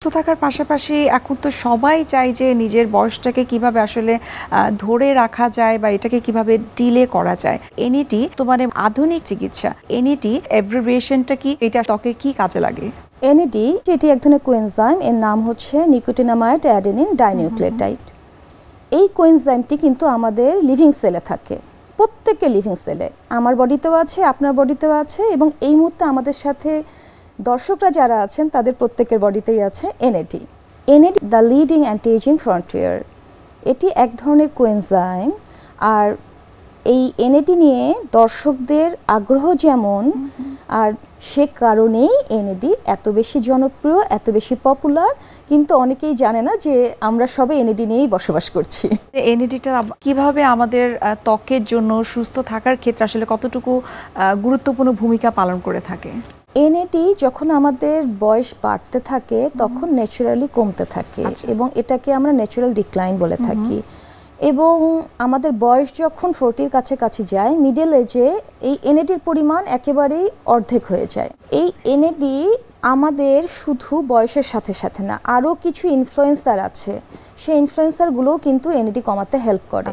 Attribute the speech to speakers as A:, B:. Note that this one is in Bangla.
A: সুস্থ থাকার পাশাপাশি এখন তো সবাই চায় যে নিজের বয়সটাকে কিভাবে আসলে ধরে রাখা যায় বা এটাকে কিভাবে ডিলে করা যায়। এনইডি তো মানে আধুনিক চিকিৎসা। এনইডি অ্যাব্রিভিয়েশনটা কি, এটা ত্বকে কি কাজে লাগে?
B: এনইডি এটি এক ধরনের কোএনজাইম, এর নাম হচ্ছে নিকোটিনামাইড অ্যাডেনিন ডাইনিউক্লিওটাইড। এই কোএনজাইমটি কিন্তু আমাদের লিভিং সেলে থাকে, প্রত্যেকের লিভিং সেলে, আমার বডিতেও আছে, আপনার বডিতেও আছে, এবং এই মুহূর্তে আমাদের সাথে দর্শকরা যারা আছেন তাদের প্রত্যেকের বডিতেই আছে NAD. NAD the leading anti aging frontier, এটি এক ধরনের কোএনজাইম। আর এই এনইডি নিয়ে দর্শকদের আগ্রহ যেমন, আর সে কারণেই এনইডি এত বেশি জনপ্রিয়, এত বেশি পপুলার। কিন্তু অনেকেই জানে না যে আমরা সবাই এনইডি নিয়েই বসবাস করছি।
A: এনইডিটা কিভাবে আমাদের ত্বকের জন্য সুস্থ থাকার ক্ষেত্রে আসলে কতটুকু গুরুত্বপূর্ণ ভূমিকা পালন করে থাকে?
B: এনইডি যখন আমাদের বয়স বাড়তে থাকে তখন ন্যাচারালি কমতে থাকে, এবং এটাকে আমরা ন্যাচারাল ডিক্লাইন বলে থাকি। এবং আমাদের বয়স যখন 40-র কাছাকাছি যায়, মিডল এজে এই এনইডির পরিমাণ একেবারেই অর্ধেক হয়ে যায়। এই এনইডি আমাদের শুধু বয়সের সাথে সাথে না, আরও কিছু ইনফ্লুয়েন্সার আছে, সেই ইনফ্লুয়েন্সারগুলোও কিন্তু এনইডি কমাতে হেল্প করে।